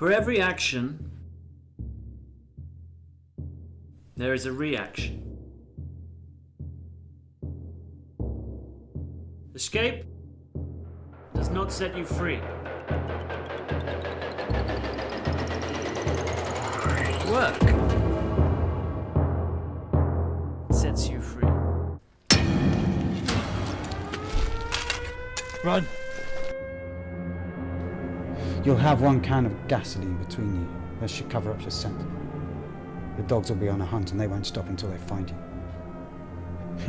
For every action, there is a reaction. Escape does not set you free. Work sets you free. Run! You'll have one can of gasoline between you. That should cover up your scent. The dogs will be on a hunt and they won't stop until they find you.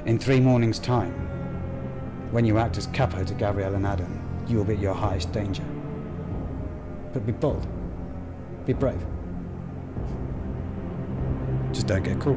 In 3 mornings' time, when you act as capo to Gabrielle and Adam, you will be at your highest danger. But be bold. Be brave. Just don't get caught.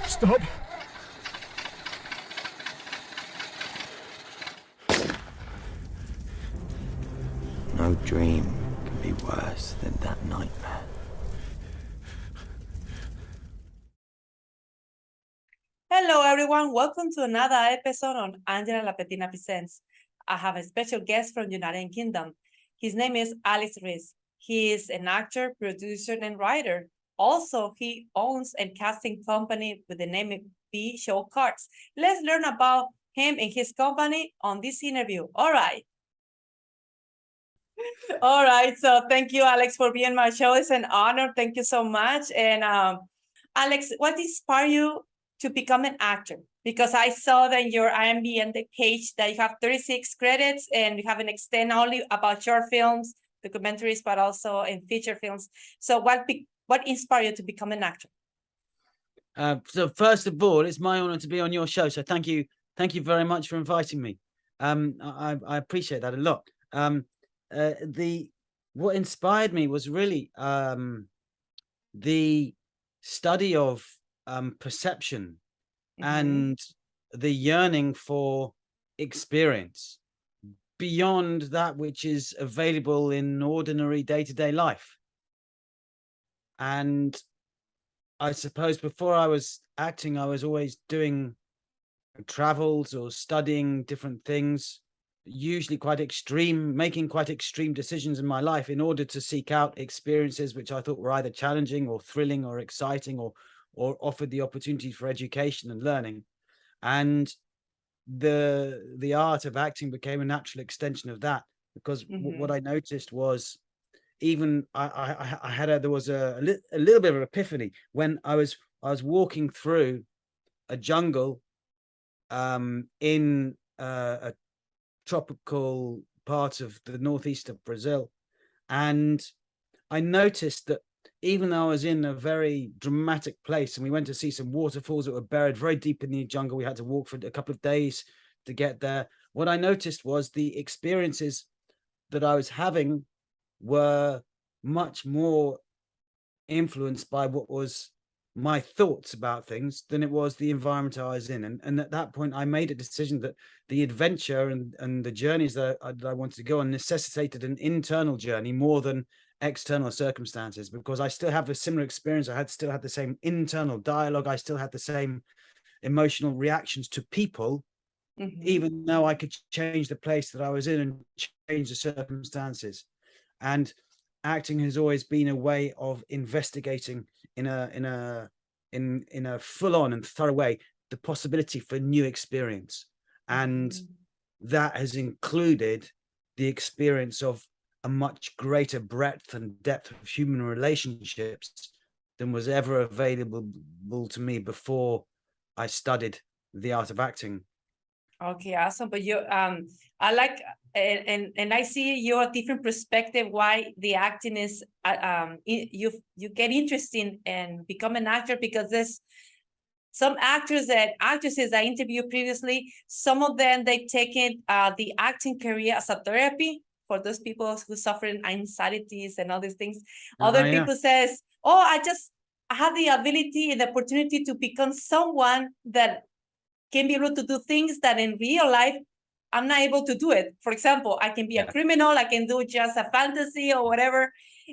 Stop! No dream can be worse than that nightmare. Hello everyone, welcome to another episode on Angela La Petina Presents. I have a special guest from United Kingdom. His name is Alex Reece. He is an actor, producer, and writer. Also, he owns a casting company with the name of B Show Cards. Let's learn about him and his company on this interview. All right. All right. So thank you, Alex, for being on my show. It's an honor. Thank you so much. And Alex, what inspired you to become an actor? Because I saw that in your IMDb page that you have 36 credits and you have an extent only about short films, documentaries, but also in feature films. So what inspired you to become an actor? So first of all, it's my honor to be on your show. So thank you very much for inviting me. I appreciate that a lot. What inspired me was really the study of perception and the yearning for experience beyond that which is available in ordinary day-to-day life. And I suppose before I was acting, I was always doing travels or studying different things, usually quite extreme, making quite extreme decisions in my life in order to seek out experiences which I thought were either challenging or thrilling or exciting or offered the opportunity for education and learning. And the art of acting became a natural extension of that, because what I noticed was, even there was a little bit of an epiphany when I was walking through a jungle in a tropical part of the northeast of Brazil, and I noticed that even though I was in a very dramatic place and we went to see some waterfalls that were buried very deep in the jungle, we had to walk for a couple of days to get there. What I noticed was the experiences that I was having were much more influenced by what was my thoughts about things than it was the environment I was in. And at that point, I made a decision that the adventure and the journeys that I wanted to go on necessitated an internal journey more than external circumstances, because I still have a similar experience. I still had the same internal dialogue. I still had the same emotional reactions to people, even though I could change the place that I was in and change the circumstances. And acting has always been a way of investigating in a full-on and thorough way the possibility for new experience, and that has included the experience of a much greater breadth and depth of human relationships than was ever available to me before I studied the art of acting. Okay, awesome. But you, I like, and I see your different perspective why the acting is, you get interested and become an actor, because there's some actors and actresses I interviewed previously. Some of them, they've taken the acting career as a therapy for those people who suffer anxieties and all these things. Other people says, oh, I have the ability and the opportunity to become someone that can be able to do things that in real life, I'm not able to do it. For example, I can be a criminal, I can do just a fantasy or whatever.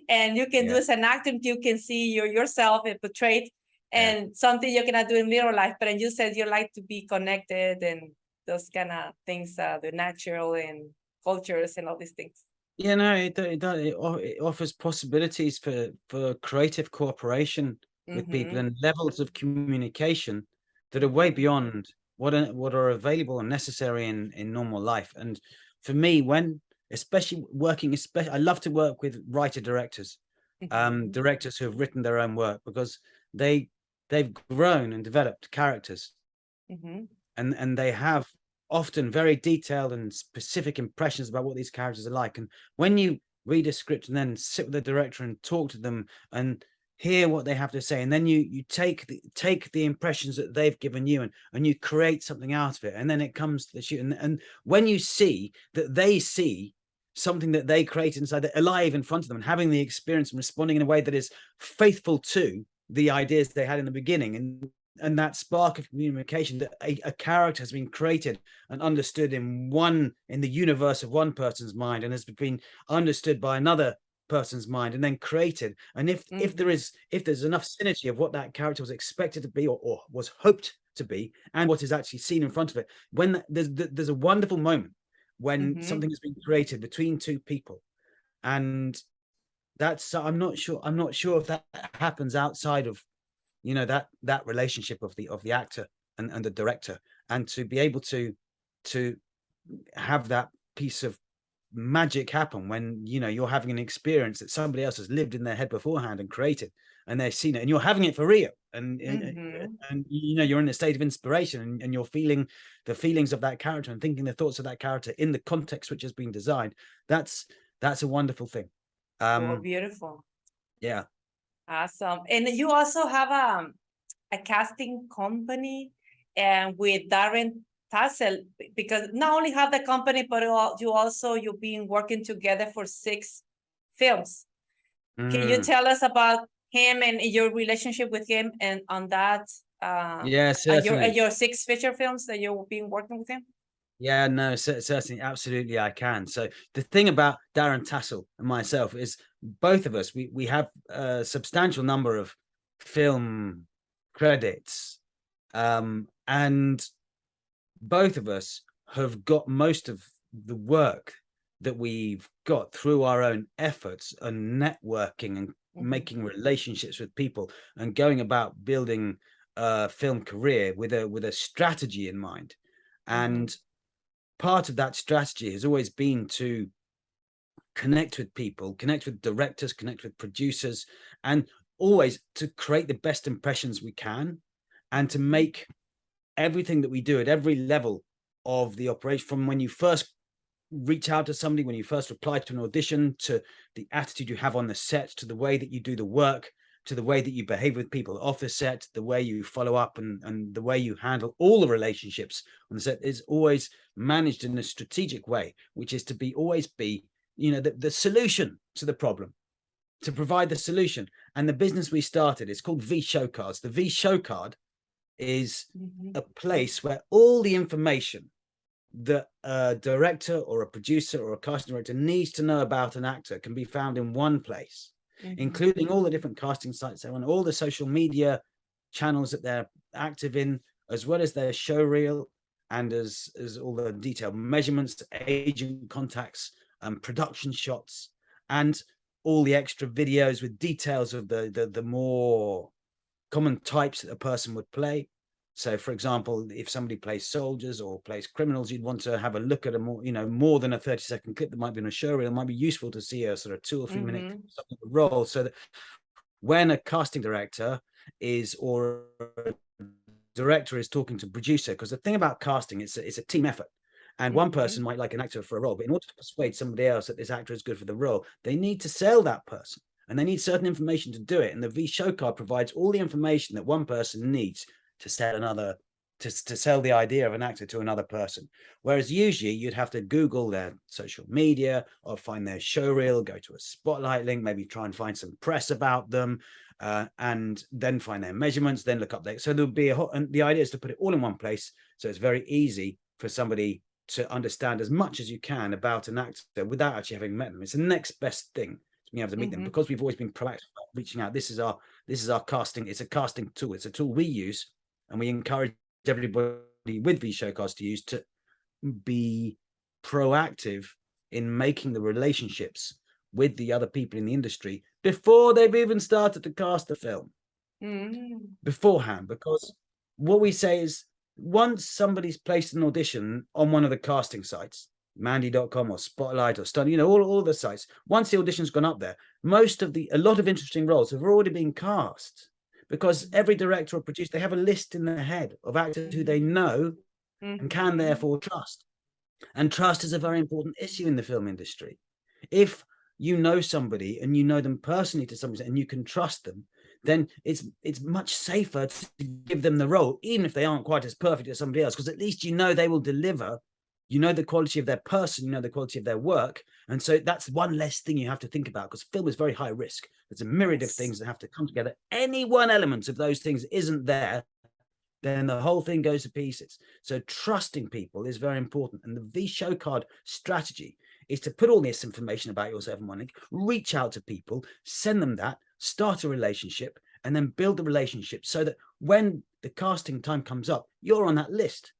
And you can do as an actor, you can see yourself portrayed and something you cannot do in real life. But you said you like to be connected and those kind of things, the natural and cultures and all these things. Yeah, no, it offers possibilities for creative cooperation with people and levels of communication that are way beyond what are available and necessary in normal life. And for me, especially I love to work with writer-directors, directors who have written their own work, because they've grown and developed characters, and they have often very detailed and specific impressions about what these characters are like. And when you read a script and then sit with the director and talk to them and hear what they have to say, and then you take the impressions that they've given you and you create something out of it, and then it comes to the shoot, and when you see that they see something that they create inside, that alive in front of them, and having the experience and responding in a way that is faithful to the ideas they had in the beginning, and that spark of communication, that a character has been created and understood in the universe of one person's mind, and has been understood by another person's mind, and then created. And if there's enough synergy of what that character was expected to be or was hoped to be, and what is actually seen in front of it, when there's a wonderful moment when something has been created between two people. And that's I'm not sure if that happens outside of that relationship of the actor and the director, and to be able to have that piece of magic happen when you're having an experience that somebody else has lived in their head beforehand and created, and they've seen it, and you're having it for real, and you're in a state of inspiration, and you're feeling the feelings of that character and thinking the thoughts of that character in the context which has been designed. That's a wonderful thing. Beautiful. Yeah. Awesome. And you also have a casting company and with Darren Tassel, because not only have the company, but you've been working together for 6 films. Can you tell us about him and your relationship with him, and on that your 6 feature films that you've been working with him? Yeah, no, certainly, absolutely, I can. So the thing about Darren Tassel and myself is both of us, we have a substantial number of film credits, and both of us have got most of the work that we've got through our own efforts and networking and making relationships with people and going about building a film career with a strategy in mind. And part of that strategy has always been to connect with people, connect with directors, connect with producers, and always to create the best impressions we can, and to make everything that we do at every level of the operation, from when you first reach out to somebody, when you first reply to an audition, to the attitude you have on the set, to the way that you do the work, to the way that you behave with people off the set, the way you follow up, and the way you handle all the relationships on the set is always managed in a strategic way, which is to always be the solution to the problem, to provide the solution. And the business we started is called V Show Cards. The V Show Card is a place where all the information that a director or a producer or a casting director needs to know about an actor can be found in one place, including all the different casting sites they're on, all the social media channels that they're active in, as well as their show reel, and as all the detailed measurements, agent contacts, production shots, and all the extra videos with details of the more common types that a person would play. So, for example, if somebody plays soldiers or plays criminals, you'd want to have a look at a more than a 30-second clip that might be on a show reel. It might be useful to see a sort of 2 or 3 minute role, so that when a casting director or a director is talking to a producer, because the thing about casting, it's a team effort. And one person might like an actor for a role, but in order to persuade somebody else that this actor is good for the role, they need to sell that person, and they need certain information to do it. And the V Show Card provides all the information that one person needs to sell to sell the idea of an actor to another person. Whereas usually you'd have to Google their social media or find their show reel, go to a spotlight link, maybe try and find some press about them, and then find their measurements, then look up there. So there'll be and the idea is to put it all in one place So it's very easy for somebody to understand as much as you can about an actor without actually having met them. It's the next best thing to being able to meet them, because we've always been proactive about reaching out. This is our casting. It's a casting tool. It's a tool we use, and we encourage everybody with these showcards to use, to be proactive in making the relationships with the other people in the industry before they've even started to cast the film beforehand. Because what we say is, once somebody's placed an audition on one of the casting sites, Mandy.com or Spotlight or Stun, all the sites, once the audition's gone up there, a lot of interesting roles have already been cast, because every director or producer, they have a list in their head of actors who they know and can therefore trust. And trust is a very important issue in the film industry. If you know somebody and you know them personally to some extent and you can trust them, then it's much safer to give them the role, even if they aren't quite as perfect as somebody else, because at least they will deliver. You know the quality of their person, you know the quality of their work. And so that's one less thing you have to think about, because film is very high risk. There's a myriad of things that have to come together. Any one element of those things isn't there, then the whole thing goes to pieces. So trusting people is very important. And the V Showcard strategy is to put all this information about yourself in one link, reach out to people, send them that, start a relationship, and then build the relationship so that when the casting time comes up, you're on that list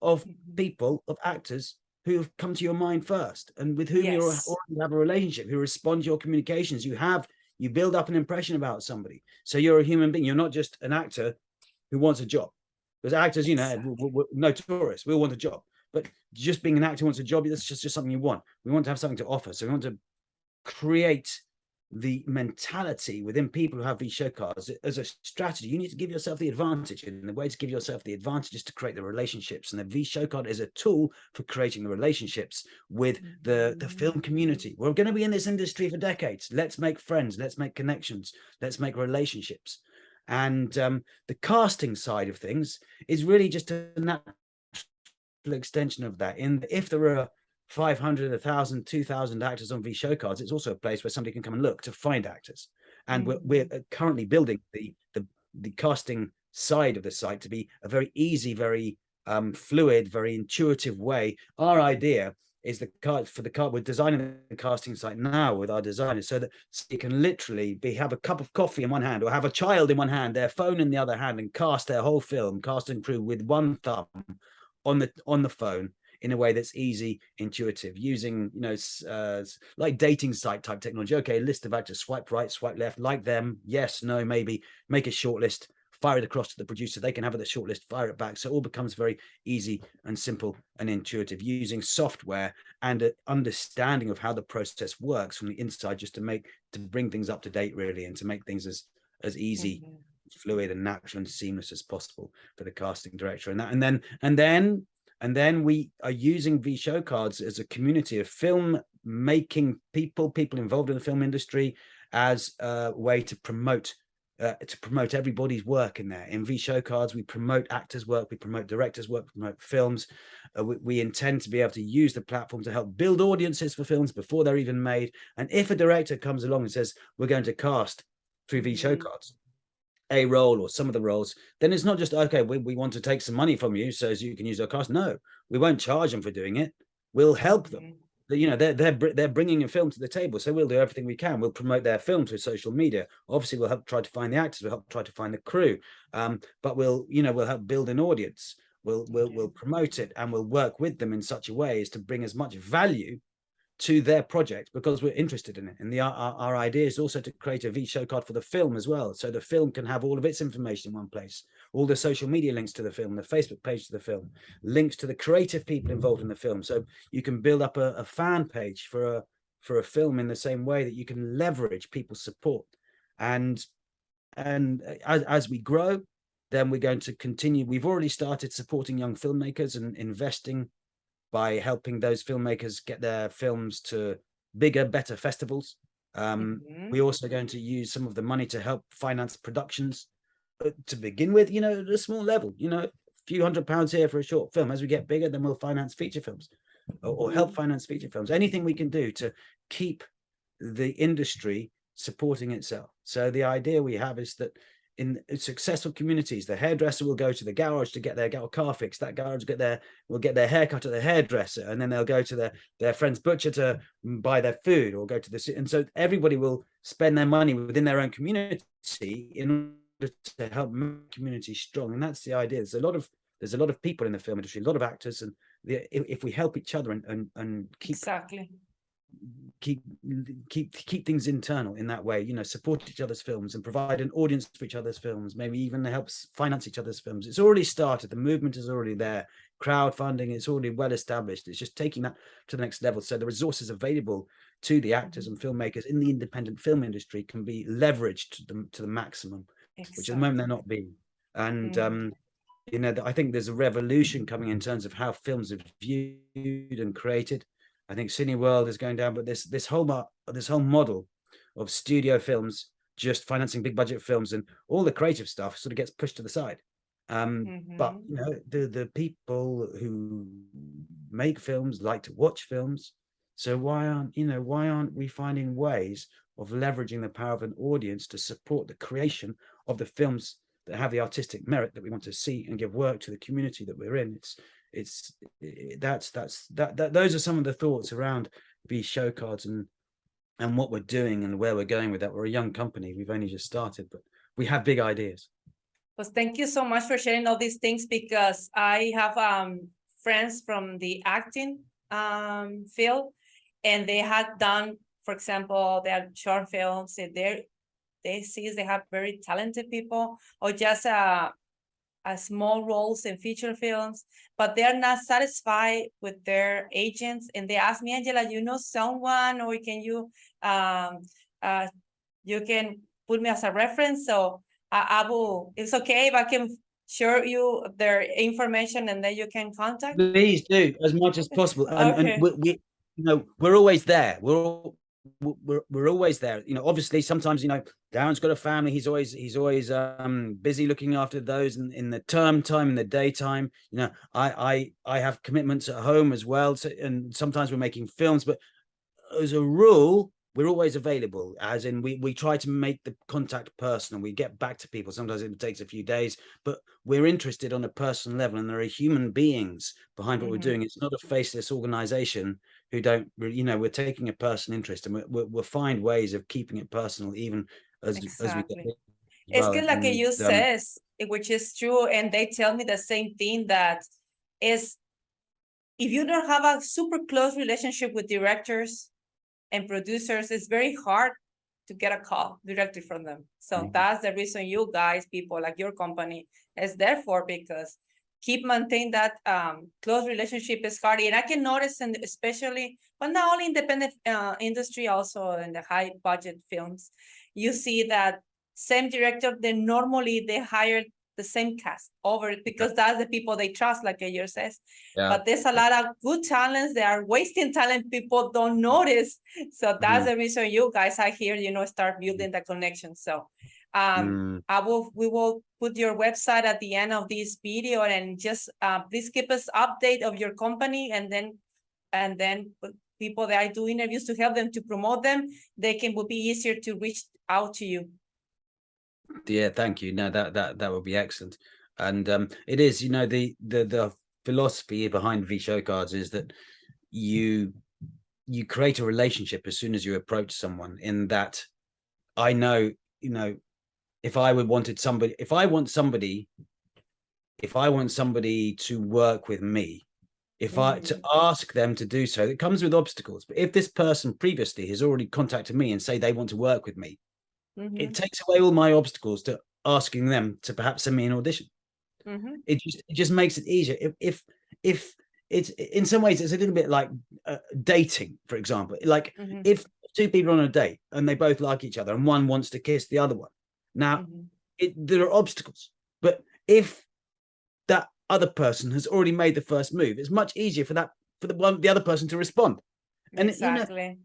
of people, of actors who have come to your mind first and with whom you already have a relationship, who respond to your communications. You build up an impression about somebody. So you're a human being. You're not just an actor who wants a job. Because actors, we're notorious. We all want a job. But just being an actor who wants a job, that's just something you want. We want to have something to offer. So we want to create the mentality within people who have these showcards as a strategy. You need to give yourself the advantage, and the way to give yourself the advantage is to create the relationships. And the V Showcard is a tool for creating the relationships with the film community. We're going to be in this industry for decades. Let's make friends. Let's make connections. Let's make relationships. And the casting side of things is really just a natural extension of that. If there are 500, 1,000, 2,000 actors on V Showcards, it's also a place where somebody can come and look to find actors. And we're currently building the casting side of the site to be a very easy, very fluid, very intuitive way. Our idea is we're designing the casting site now with our designers so that you can literally have a cup of coffee in one hand, or have a child in one hand, their phone in the other hand, and cast their whole film, cast and crew with one thumb on the phone, in a way that's easy, intuitive, using like dating site type technology. Okay, list of actors, swipe right, swipe left, like them, yes, no, maybe, make a short list, fire it across to the producer, they can have the short list, fire it back. So it all becomes very easy and simple and intuitive, using software and an understanding of how the process works from the inside, just to bring things up to date, really, and to make things as easy, fluid and natural and seamless as possible for the casting director. And then we are using V Showcards as a community of film making people involved in the film industry, as a way to promote everybody's work in there. In V Showcards, we promote actors' work, we promote directors' work, we promote films. We intend to be able to use the platform to help build audiences for films before they're even made. And if a director comes along and says, we're going to cast through V Showcards a role or some of the roles, then it's not just, okay, we want to take some money from you so as you can use our cast. No, we won't charge them for doing it. We'll help them. They're bringing a film to the table, so we'll do everything we can. We'll promote their film through social media. Obviously, we'll help try to find the actors. We'll help try to find the crew. But we'll help build an audience. We'll promote it, and we'll work with them in such a way as to bring as much value to their project, because we're interested in it. And our idea is also to create a V Showcard for the film as well, so the film can have all of its information in one place, all the social media links to the film, the Facebook page to the film, links to the creative people involved in the film, so you can build up a fan page for a film in the same way that you can leverage people's support. And as we grow, then we're going to continue. We've already started supporting young filmmakers and investing by helping those filmmakers get their films to bigger, better festivals. We're also going to use some of the money to help finance productions to begin with, at a small level, a few £100 here for a short film. As we get bigger, then we'll finance feature films or help finance feature films. Anything we can do to keep the industry supporting itself. So the idea we have is that in successful communities, the hairdresser will go to the garage to get their car fixed. That garage will get their haircut at the hairdresser, and then they'll go to their friend's butcher to buy their food, or go to the, and so everybody will spend their money within their own community in order to help make community strong. And that's the idea. There's a lot of people in the film industry, a lot of actors, and if we help each other and keep things internal in that way, you know, support each other's films and provide an audience for each other's films, maybe even helps finance each other's films. It's already started. The movement is already there. Crowdfunding is already well established. It's just taking that to the next level. So the resources available to the actors and filmmakers in the independent film industry can be leveraged to the maximum, which at the moment they're not being. And you know, I think there's a revolution coming in terms of how films are viewed and created. I think Cineworld is going down, but this whole model of studio films just financing big budget films and all the creative stuff sort of gets pushed to the side. But you know, the people who make films like to watch films. So why aren't we finding ways of leveraging the power of an audience to support the creation of the films that have the artistic merit that we want to see and give work to the community that we're in? Those are some of the thoughts around these show cards and what we're doing and where we're going with that. We're a young company. We've only just started, but we have big ideas. Well, thank you so much for sharing all these things, because I have friends from the acting field, and they had done, for example, their short films, and they see they have very talented people, or just small roles in feature films, but they're not satisfied with their agents, and they ask me, Angela, you know someone, or can you you can put me as a reference? So I will. It's okay if I can share you their information, and then you can contact. Please do, as much as possible. And we you know, we're always there. We're always there. You know, obviously sometimes, you know, Darren's got a family. He's always busy looking after those in the term time, in the daytime. You know, I have commitments at home as well. So, and sometimes we're making films, but as a rule, we're always available, as in we try to make the contact personal. We get back to people. Sometimes it takes a few days, but we're interested on a personal level, and there are human beings behind what we're doing. It's not a faceless organization who don't, you know, we're taking a personal interest, and we'll find ways of keeping it personal, even as we get. It's good, like you says, which is true, and they tell me the same thing, that is, if you don't have a super close relationship with directors and producers, it's very hard to get a call directly from them. So that's the reason you guys, people like your company, is there for, because maintain that close relationship is hard. And I can notice, and especially, but not only independent industry, also in the high budget films, you see that same director, then normally they hire the same cast over, because that's the people they trust, like Ayer says. But there's a lot of good talents. They are wasting talent. People don't notice. So that's the reason you guys are here, you know, start building the connection. So we will put your website at the end of this video, and just please keep us update of your company, and then people that I do interviews to help them to promote them, will be easier to reach out to you. Yeah, thank you. No, that would be excellent. And it is, you know, the philosophy behind V show cards is that you create a relationship as soon as you approach someone, in that I know, you know, if I want somebody to work with me, to ask them to do so, it comes with obstacles. But if this person previously has already contacted me and say they want to work with me, it takes away all my obstacles to asking them to perhaps send me an audition. It just makes it easier. If it's, in some ways, it's a little bit like dating, for example. Like if two people are on a date and they both like each other, and one wants to kiss the other one, now there are obstacles. But if that other person has already made the first move, it's much easier for the other person to respond. And exactly. You know,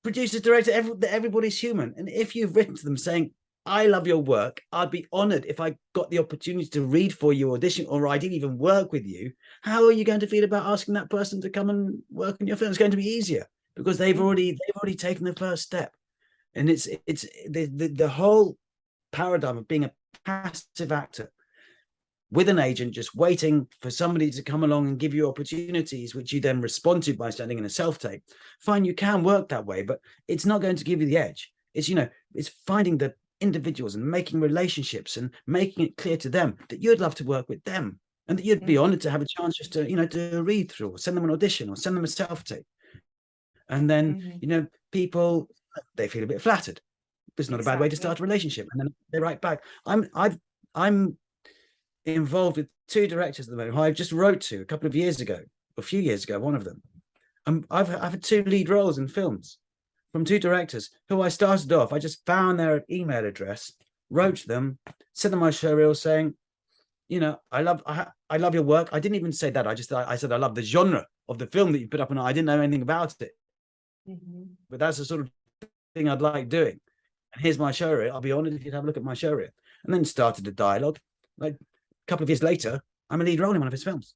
producers, director, everybody's human. And if you've written to them saying, I love your work, I'd be honored if I got the opportunity to read for you, audition, or I didn't even work with you, how are you going to feel about asking that person to come and work on your film? It's going to be easier, because they've already taken the first step. And it's the whole paradigm of being a passive actor with an agent, just waiting for somebody to come along and give you opportunities, which you then respond to by standing in a self-tape. Fine, you can work that way, but it's not going to give you the edge. It's, you know, it's finding the individuals and making relationships and making it clear to them that you'd love to work with them and that you'd be honored to have a chance just to, you know, do a read through or send them an audition or send them a self-tape. And then, you know, people, they feel a bit flattered. It's not a bad way to start a relationship. And then they write back. I'm involved with 2 directors at the moment who I just wrote to a few years ago, one of them. I've had 2 lead roles in films from 2 directors who I started off. I just found their email address, wrote them, sent them my showreel saying, you know, I love your work. I didn't even say that. I said I love the genre of the film that you put up, and I didn't know anything about it. But that's the sort of thing I'd like doing. And here's my showreel. I'll be honored if you'd have a look at my showreel. And then started a dialogue. Like a couple of years later, I'm a lead role in one of his films.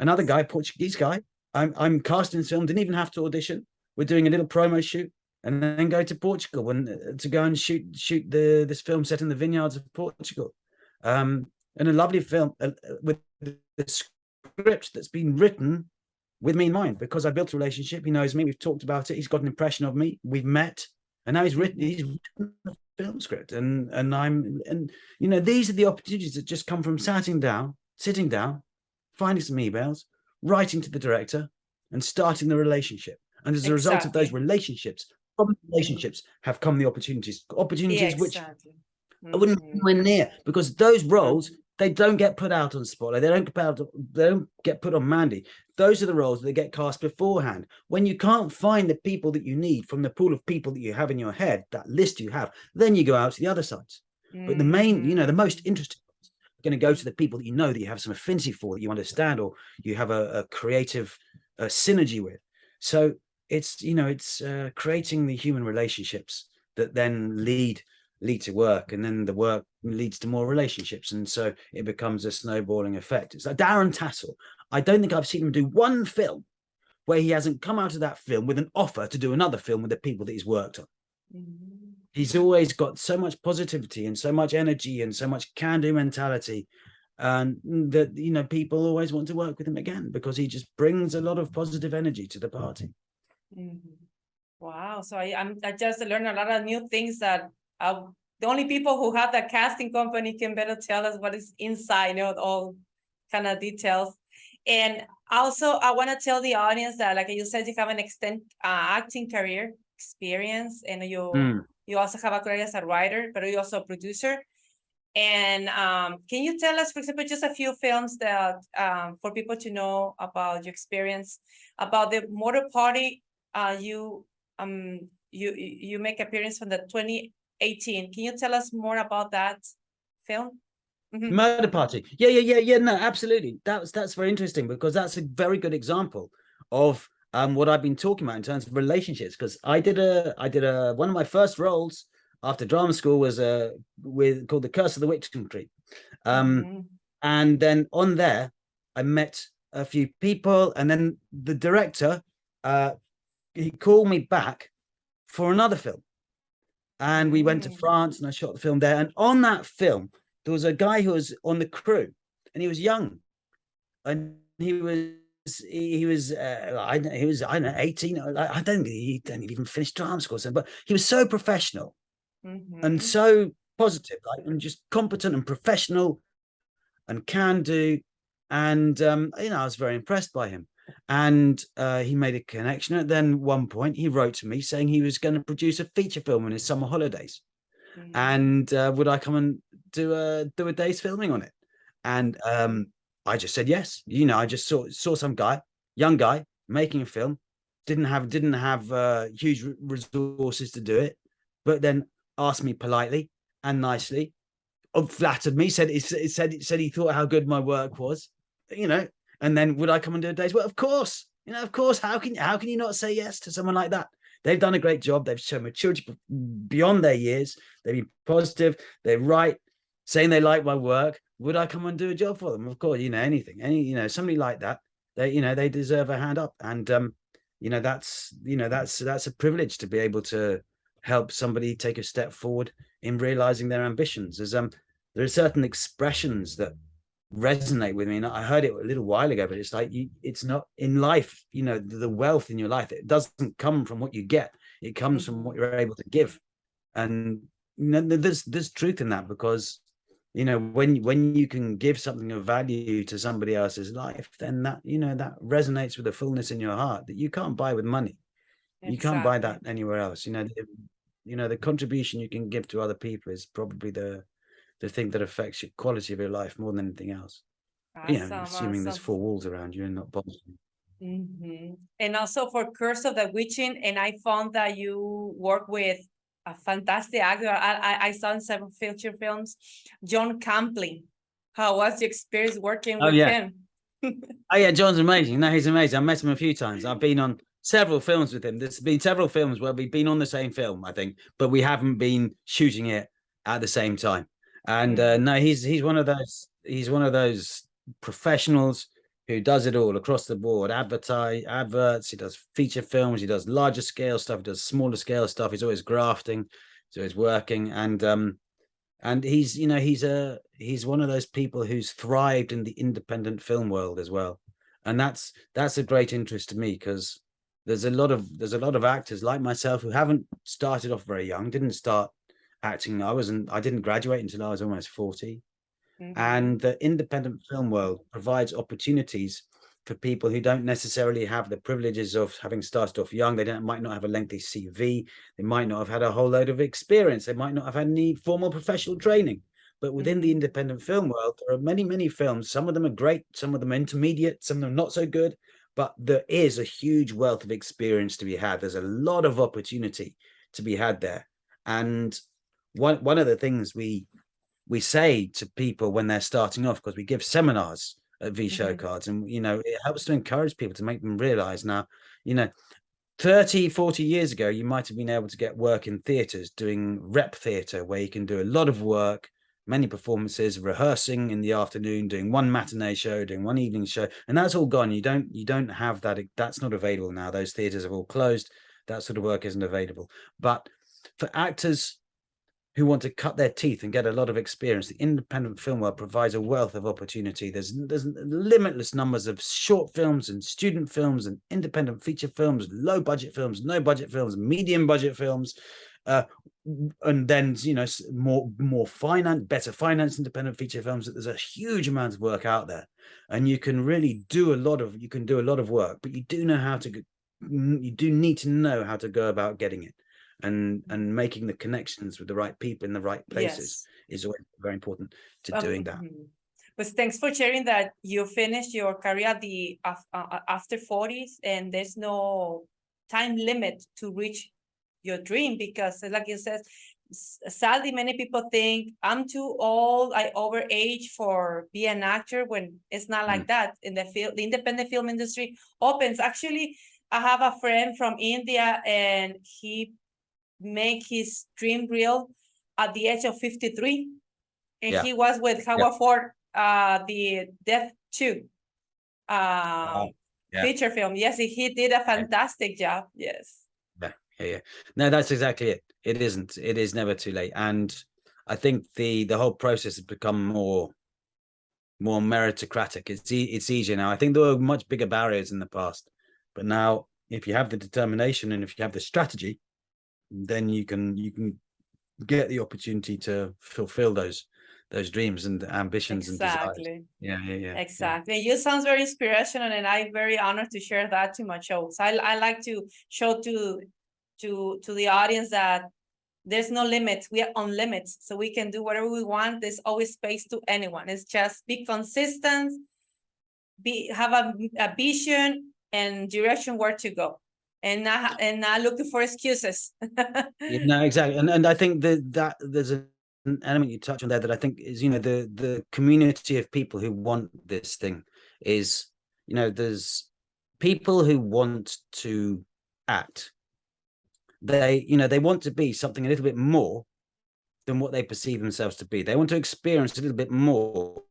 Another guy, Portuguese guy, I'm cast in this film, didn't even have to audition. We're doing a little promo shoot and then go to Portugal to go and shoot this film set in the vineyards of Portugal. And a lovely film with the script that's been written with me in mind, because I built a relationship. He knows me. We've talked about it. He's got an impression of me. We've met, and now he's written a film script. And you know, these are the opportunities that just come from sitting down, finding some emails, writing to the director, and starting the relationship. And as a result of those relationships, from the relationships have come the opportunities which I wouldn't anywhere near, because those roles, they don't get put out on Spotlight. They don't get put on Mandy. Those are the roles that get cast beforehand. When you can't find the people that you need from the pool of people that you have in your head, that list you have, then you go out to the other sites. But the main, you know, the most interesting ones are going to go to the people that you know, that you have some affinity for, that you understand, or you have a creative synergy with. So it's, you know, it's creating the human relationships that then lead to work, and then the work leads to more relationships, and so it becomes a snowballing effect. It's like Darren Tassel. I don't think I've seen him do one film where he hasn't come out of that film with an offer to do another film with the people that he's worked on. He's always got so much positivity and so much energy and so much can-do mentality, and that, you know, people always want to work with him again because he just brings a lot of positive energy to the party. Wow. So I just learned a lot of new things that the only people who have the casting company can better tell us what is inside, you know, all kind of details. And also, I want to tell the audience that, like you said, you have an extent acting career experience, and you also have a career as a writer, but you're also a producer. And can you tell us, for example, just a few films that for people to know about your experience, about the Motor Party? You make appearance from the 2018. Can you tell us more about that film? Murder Party. Yeah. No, absolutely. That's very interesting, because that's a very good example of what I've been talking about in terms of relationships. Because I did one of my first roles after drama school was called The Curse of the Witching Tree. And then on there, I met a few people, and then the director, he called me back for another film. And we went to France, and I shot the film there. And on that film, there was a guy who was on the crew, and he was young, and he was I don't know, 18. I don't think he didn't even finish drama school, but he was so professional and so positive, like, and just competent and professional and can do. And you know, I was very impressed by him. And he made a connection. And then one point he wrote to me saying he was going to produce a feature film in his summer holidays, and would I come and do a day's filming on it? And I just said yes. You know, I just saw some guy, young guy, making a film, didn't have huge resources to do it, but then asked me politely and nicely, flattered me, said he thought how good my work was, you know. And then would I come and do a day's work? Of course, you know, of course. How can you not say yes to someone like that? They've done a great job. They've shown maturity beyond their years. They've been positive. They're right, saying they like my work. Would I come and do a job for them? Of course, you know, somebody like that, they deserve a hand up. And you know, that's a privilege to be able to help somebody take a step forward in realizing their ambitions. There are certain expressions that resonate with me, and I heard it a little while ago, but it's like it's not in life, the wealth in your life, it doesn't come from what you get, it comes from what you're able to give. And there's truth in that, because when you can give something of value to somebody else's life, then that that resonates with a fullness in your heart that you can't buy with money. Exactly. You can't buy that anywhere else. The contribution you can give to other people is probably the thing that affects your quality of your life more than anything else. Awesome, assuming there's four walls around you and not boxes. And also for Curse of the Witching, and I found that you work with a fantastic actor. I saw in several feature films, John Cannan. How was your experience working with him? Oh yeah, John's amazing. No, he's amazing. I met him a few times. I've been on several films with him. There's been several films where we've been on the same film, I think, but we haven't been shooting it at the same time. And no, he's one of those professionals who does it all across the board. Adverts, he does feature films, he does larger scale stuff, he does smaller scale stuff. He's always grafting, he's always working, and he's one of those people who's thrived in the independent film world as well. And that's a great interest to me, because there's a lot of actors like myself who haven't started off very young, didn't start acting. I didn't graduate until I was almost 40. And the independent film world provides opportunities for people who don't necessarily have the privileges of having started off young. They might not have a lengthy CV. They might not have had a whole load of experience. They might not have had any formal professional training. But within the independent film world, there are many, many films. Some of them are great. Some of them are intermediate. Some of them not so good. But there is a huge wealth of experience to be had. There's a lot of opportunity to be had there. And one of the things we say to people when they're starting off, because we give seminars at V-Show Cards, and it helps to encourage people, to make them realize now, 30, 40 years ago, you might have been able to get work in theaters doing rep theater, where you can do a lot of work, many performances, rehearsing in the afternoon, doing one matinee show, doing one evening show, and that's all gone. You don't have that. That's not available now. Those theaters have all closed. That sort of work isn't available. But for actors who want to cut their teeth and get a lot of experience, the independent film world provides a wealth of opportunity. There's limitless numbers of short films and student films and independent feature films, low budget films, no budget films, medium budget films, and then better finance independent feature films. There's a huge amount of work out there, and you can really do a lot of work, but you do need to know how to go about getting it. And making the connections with the right people in the right places is always very important to doing that. But thanks for sharing that you finished your career at the after 40s, and there's no time limit to reach your dream, because like you said, sadly many people think I'm too old, I overage for be an actor, when it's not like that. In the independent film industry opens. Actually, I have a friend from India, and he make his dream real at the age of 53, and he was with Howard Ford, the Death 2 feature film. Yes, he did a fantastic job. Yes. Yeah. No, that's exactly it. It is never too late. And I think the whole process has become more meritocratic. It's easier now. I think there were much bigger barriers in the past, but now if you have the determination and if you have the strategy, then you can get the opportunity to fulfill those dreams and ambitions and desires. Yeah. Exactly. You sounds very inspirational, and I'm very honored to share that to my shows. I like to show to the audience that there's no limits. We are on limits, so we can do whatever we want. There's always space to anyone. It's just be consistent, have a vision and direction where to go. And not looking for excuses. No, exactly. And I think that there's an element you touch on there that I think is, the community of people who want this thing is, there's people who want to act. They want to be something a little bit more than what they perceive themselves to be. They want to experience a little bit more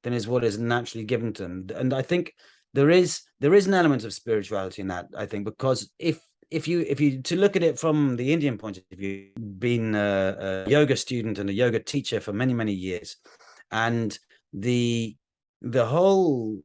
than is what is naturally given to them. And I think there is an element of spirituality in that, I think, because if if you to look at it from the Indian point of view, been a yoga student and a yoga teacher for many years, and the whole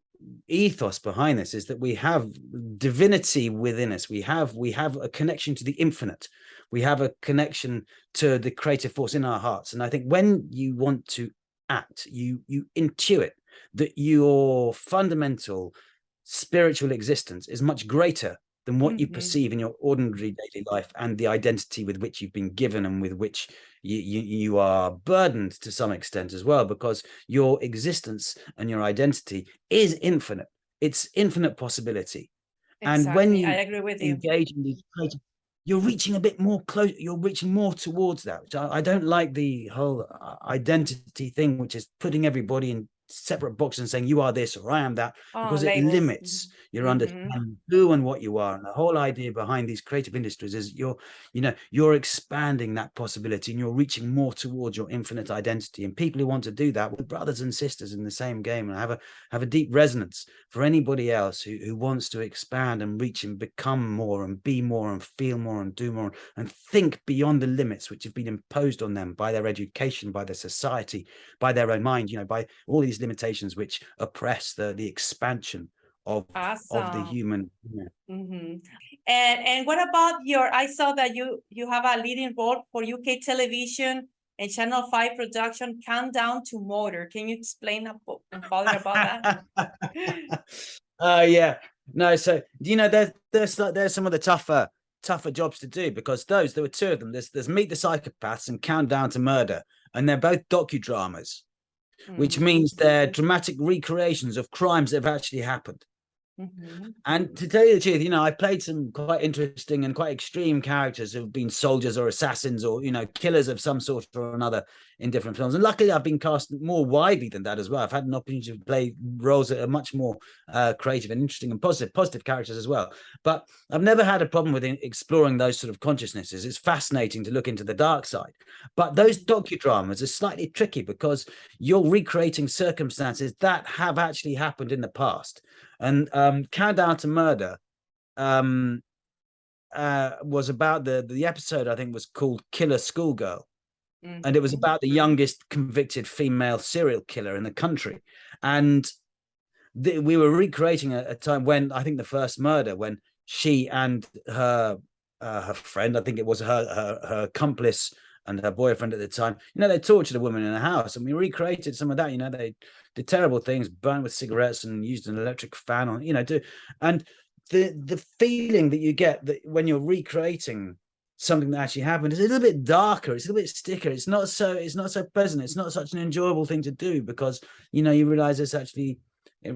ethos behind this is that we have divinity within us. We have a connection to the infinite. We have a connection to the creative force in our hearts. And I think when you want to act, you intuit that your fundamental spiritual existence is much greater than what you perceive in your ordinary daily life, and the identity with which you've been given and with which you are burdened to some extent as well, because your existence and your identity is infinite. It's infinite possibility. Exactly. And when you I agree with you. engage in these creative, you're reaching a bit more close, you're reaching more towards that, which I don't like the whole identity thing, which is putting everybody in separate boxes and saying you are this or I am that, because it labels. limits your understanding who and what you are. And the whole idea behind these creative industries is you're expanding that possibility, and you're reaching more towards your infinite identity. And people who want to do that with brothers and sisters in the same game, and have a deep resonance for anybody else who wants to expand and reach and become more and be more and feel more and do more and think beyond the limits which have been imposed on them by their education, by their society, by their own mind, by all these limitations which oppress the expansion of the human. And what about I saw that you have a leading role for UK television and Channel 5 production, Countdown to Murder. Can you explain further about that? Yeah, no, so there's some of the tougher jobs to do, because there were two of them. There's Meet the Psychopaths and Countdown to Murder, and they're both docudramas, which means they're dramatic recreations of crimes that have actually happened. And to tell you the truth, I played some quite interesting and quite extreme characters who've been soldiers or assassins or, killers of some sort or another in different films. And luckily I've been cast more widely than that as well. I've had an opportunity to play roles that are much more creative and interesting and positive characters as well. But I've never had a problem with exploring those sort of consciousnesses. It's fascinating to look into the dark side. But those docudramas are slightly tricky because you're recreating circumstances that have actually happened in the past. And Countdown to Murder was about the episode, I think, was called Killer Schoolgirl. And it was about the youngest convicted female serial killer in the country. And we were recreating a time when, I think the first murder, when she and her friend, I think it was her accomplice and her boyfriend at the time, they tortured a woman in a house, and we recreated some of that. They did terrible things, burned with cigarettes and used an electric fan on, and the feeling that you get that when you're recreating something that actually happened is a little bit darker. It's a little bit stickier. It's not so pleasant. It's not such an enjoyable thing to do, because you realize it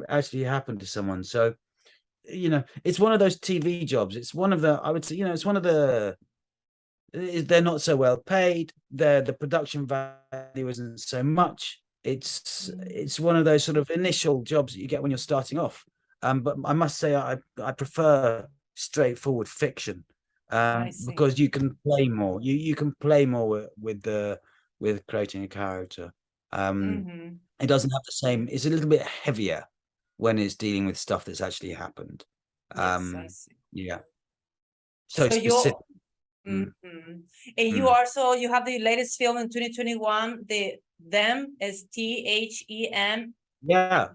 actually happened to someone. So it's one of those TV jobs. It's one of the, I would say, it's one of the, they're not so well paid. The production value isn't so much. It's one of those sort of initial jobs that you get when you're starting off. But I must say I prefer straightforward fiction, because you can play more. You can play more with creating a character. It doesn't have the same. It's a little bit heavier when it's dealing with stuff that's actually happened. Yeah. So specific. And you have the latest film in 2021, Them, is THEM. Yeah,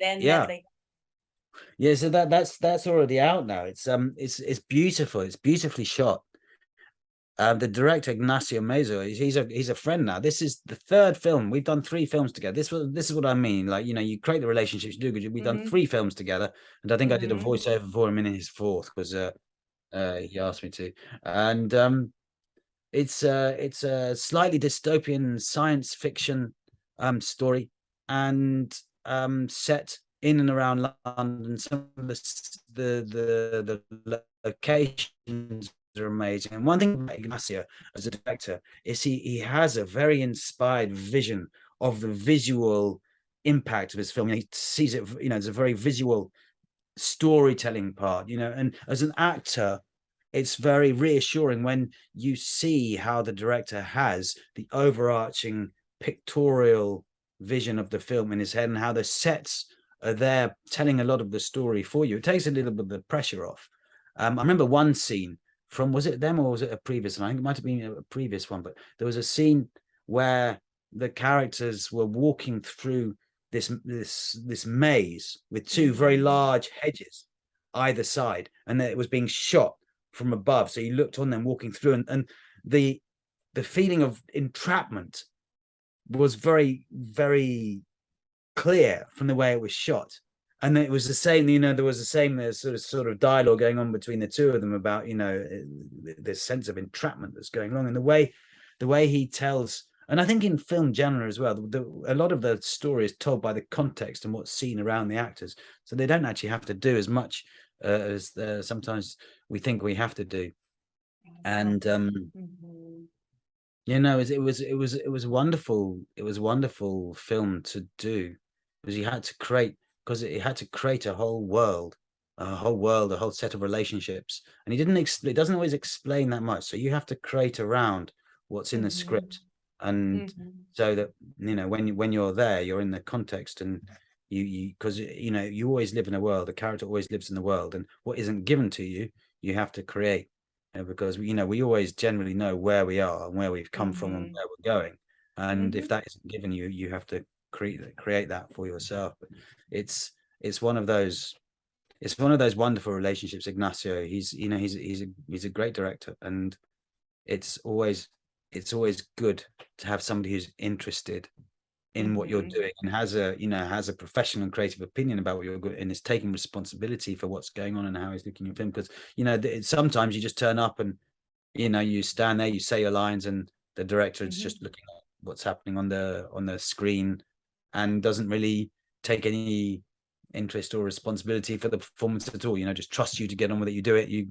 so that's already out now. It's beautiful. It's beautifully shot. The director, Ignacio Mezo, he's a friend now. This is the third film. We've done 3 films together. This is what I mean. Like, you create the relationships, you do good. We've done 3 films together, and I think I did a voiceover for him in his 4th, because he asked me to. And it's a slightly dystopian science fiction story, and set in and around London. Some of the locations are amazing. And one thing about Ignacio as a director is he has a very inspired vision of the visual impact of his film. He sees it, as a very visual storytelling part, and as an actor, it's very reassuring when you see how the director has the overarching pictorial vision of the film in his head, and how the sets are there telling a lot of the story for you. It takes a little bit of the pressure off. I remember one scene from, was it them or was it a previous one? I think it might have been a previous one, but there was a scene where the characters were walking through this maze with two very large hedges either side, and it was being shot from above. So you looked on them walking through, and the feeling of entrapment was very, very clear from the way it was shot. And it was the same, there was the same, there's sort of dialogue going on between the two of them about, this sense of entrapment that's going along, and the way he tells. And I think in film genre as well, a lot of the story is told by the context and what's seen around the actors. So they don't actually have to do as much as sometimes we think we have to do. And it was wonderful. It was a wonderful film to do, because it had to create a whole world, a whole set of relationships. And it doesn't always explain that much. So you have to create around what's in the script. And so that when you're there, you're in the context, and because you always live in a world. The character always lives in the world, and what isn't given to you, you have to create, because we always generally know where we are and where we've come from and where we're going. And if that isn't given you, you have to create that for yourself. But it's one of those wonderful relationships. Ignacio, he's a great director, and it's always good to have somebody who's interested in what you're doing and has a professional and creative opinion about what you're doing, and is taking responsibility for what's going on and how he's looking at film. Because sometimes you just turn up and you stand there, you say your lines, and the director is just looking at what's happening on the screen and doesn't really take any interest or responsibility for the performance at all. Just trust you to get on with it. You do it, you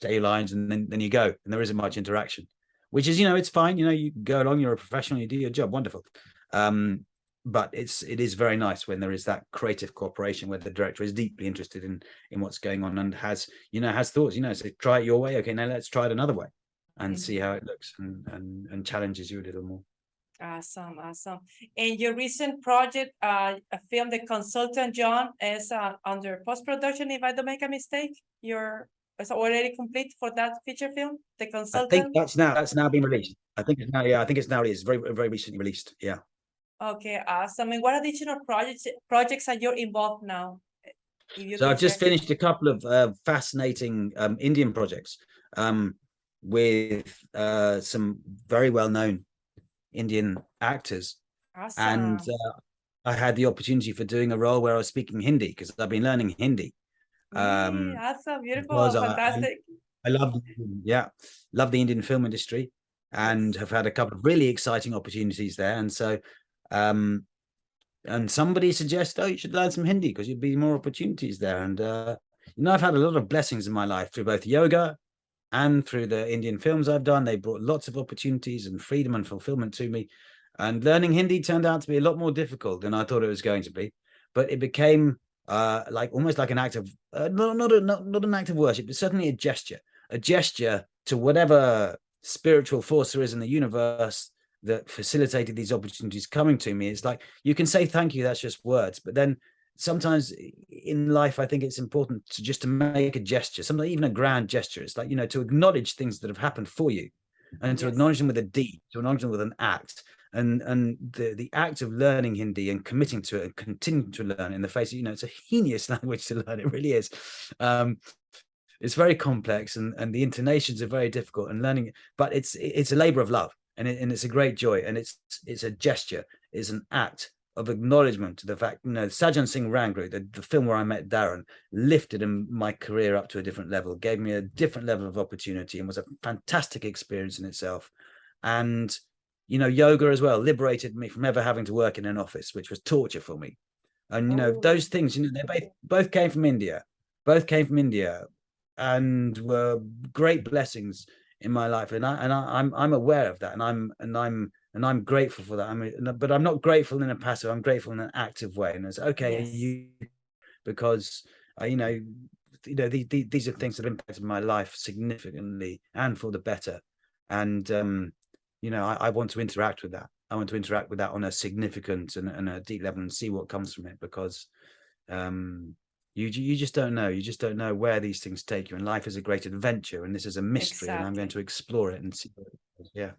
say your lines, and then you go, and there isn't much interaction. Which is, it's fine. You go along, you're a professional, you do your job, wonderful. But it is very nice when there is that creative cooperation where the director is deeply interested in what's going on and has thoughts. So try it your way. Okay, now let's try it another way and see how it looks, and challenges you a little more. Awesome. And your recent project, a film, The Consultant, John, is under post-production, if I don't make a mistake. It's already complete for that feature film, The Consultant? I think that's now been released. I think it's now released. Very, very recently released. Yeah. Okay, awesome. And what additional projects are you involved now? So I've just finished a couple of fascinating Indian projects with some very well-known Indian actors. Awesome. And I had the opportunity for doing a role where I was speaking Hindi, because I've been learning Hindi. Awesome, beautiful, fantastic. I love the Indian film industry, and have had a couple of really exciting opportunities there. And so and somebody suggested, you should learn some Hindi because you'd be more opportunities there. And I've had a lot of blessings in my life through both yoga and through the Indian films I've done. They brought lots of opportunities and freedom and fulfillment to me. And learning Hindi turned out to be a lot more difficult than I thought it was going to be, but it became almost like an act of not an act of worship, but certainly a gesture to whatever spiritual force there is in the universe that facilitated these opportunities coming to me. It's like, you can say thank you, that's just words, but then sometimes in life I think it's important to make a gesture, something, even a grand gesture. It's like, to acknowledge things that have happened for you, and to acknowledge them with a deed, to acknowledge them with an act. And the act of learning Hindi and committing to it and continuing to learn in the face of, it's a heinous language to learn. It really is. It's very complex, and the intonations are very difficult, and learning it, but it's a labor of love, and it's a great joy, and it's a gesture, it's an act of acknowledgement to the fact, Sajan Singh Rangru, the film where I met Darren, lifted my career up to a different level, gave me a different level of opportunity, and was a fantastic experience in itself. And yoga as well liberated me from ever having to work in an office, which was torture for me. And those things, they both came from India, and were great blessings in my life. And I'm aware of that, and I'm grateful for that. But I'm not grateful in a passive. I'm grateful in an active way. And it's okay, because these are things that have impacted my life significantly and for the better. And I want to interact with that. I want to interact with that on a significant and a deep level, and see what comes from it, because You just don't know. You just don't know where these things take you. And life is a great adventure, and this is a mystery, and I'm going to explore it and see what it is. Yeah.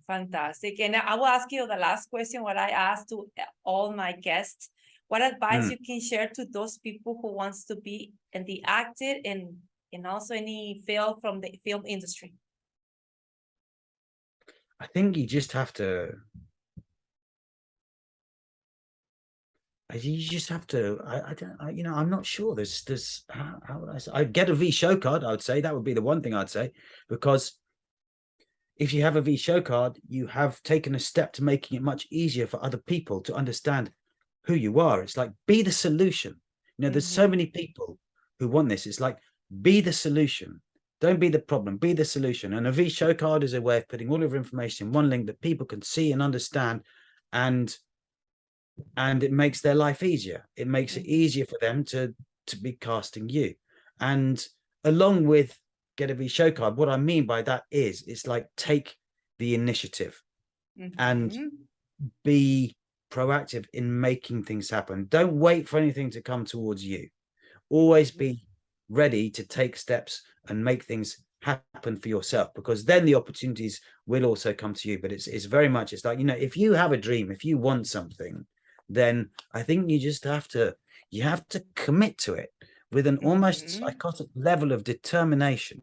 Fantastic. And I will ask you the last question, what I asked to all my guests. What advice you can share to those people who wants to be in the actor and also any field from the film industry? I think you just have to. You just have to. I'm not sure. There's. How would I say? I'd get a V show card. I would say that would be the one thing I'd say, because if you have a V show card, you have taken a step to making it much easier for other people to understand who you are. It's like, be the solution. There's so many people who want this. It's like, be the solution. Don't be the problem. Be the solution. And a V show card is a way of putting all of your information in one link that people can see and understand, and it makes their life easier. It makes it easier for them to be casting you. And along with get a V show card, what I mean by that is, it's like, take the initiative and be proactive in making things happen. Don't wait for anything to come towards you. Always be ready to take steps and make things happen for yourself, because then the opportunities will also come to you. But it's very much, it's like, if you have a dream, if you want something, then I think you just have to commit to it with an almost psychotic level of determination.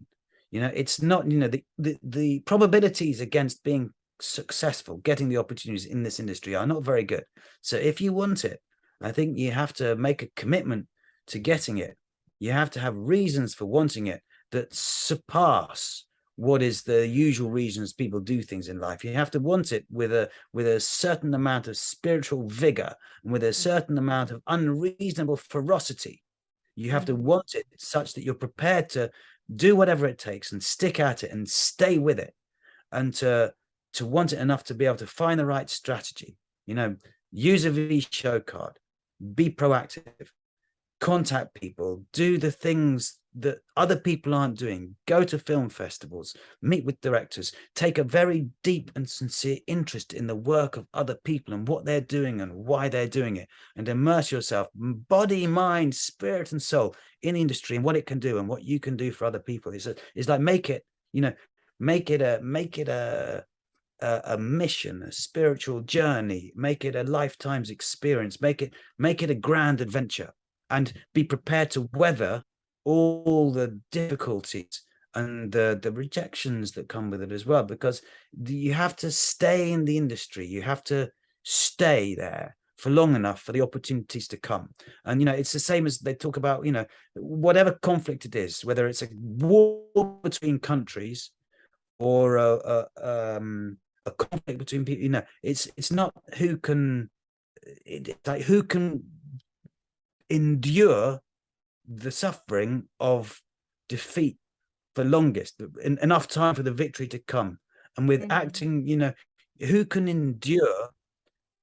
It's not, the probabilities against being successful, getting the opportunities in this industry are not very good. So if you want it, I think you have to make a commitment to getting it. You have to have reasons for wanting it that surpass what is the usual reasons people do things in life. You have to want it with a certain amount of spiritual vigor and with a certain amount of unreasonable ferocity. You have to want it such that you're prepared to do whatever it takes and stick at it and stay with it, and to want it enough to be able to find the right strategy. Use a V show card, be proactive, contact people, do the things that other people aren't doing, go to film festivals, meet with directors, take a very deep and sincere interest in the work of other people and what they're doing and why they're doing it, and immerse yourself, body, mind, spirit and soul, in the industry and what it can do and what you can do for other people. It's like, make it a mission, a spiritual journey, make it a lifetime's experience, make it a grand adventure, and be prepared to weather all the difficulties and the rejections that come with it as well, because you have to stay in the industry. You have to stay there for long enough for the opportunities to come. And it's the same as they talk about, whatever conflict it is, whether it's a war between countries or a conflict between people, it's not who can, it's like who can endure the suffering of defeat for longest, enough time for the victory to come. And with acting, who can endure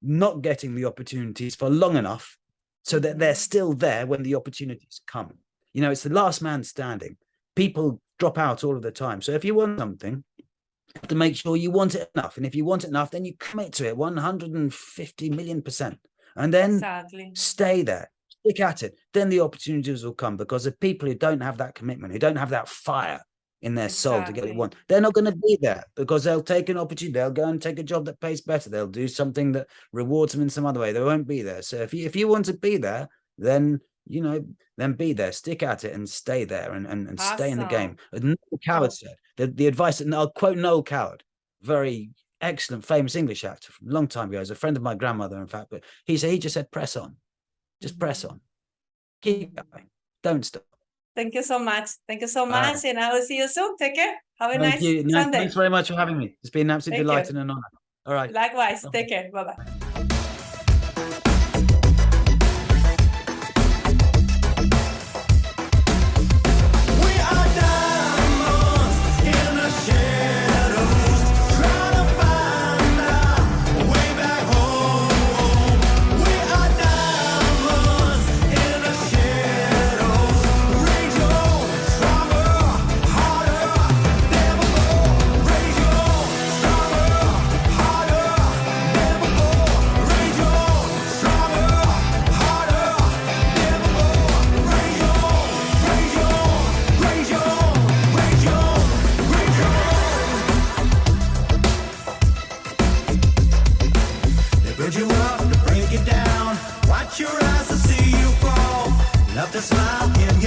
not getting the opportunities for long enough so that they're still there when the opportunities come. It's the last man standing. People drop out all of the time. So if you want something, you have to make sure you want it enough. And if you want it enough, then you commit to it 150 million%, and then stay there. Stick at it, then the opportunities will come, because the people who don't have that commitment, who don't have that fire in their soul to get it one, they're not going to be there, because they'll take an opportunity, they'll go and take a job that pays better, they'll do something that rewards them in some other way. They won't be there. So if you want to be there, then then be there, stick at it and stay there, and stay in the game. As Noel Coward said, the advice that, I'll quote Noel Coward, very excellent famous English actor from a long time ago, as a friend of my grandmother in fact, but he just said, press on. Just press on. Keep going. Don't stop. Thank you so much. Thank you so much. And I will see you soon. Take care. Have a nice Sunday. Thanks very much for having me. It's been an absolute delight and an honor. All right. Likewise. Take care. Bye-bye. build you up to break it down. Watch your eyes to see you fall. Love to smile in your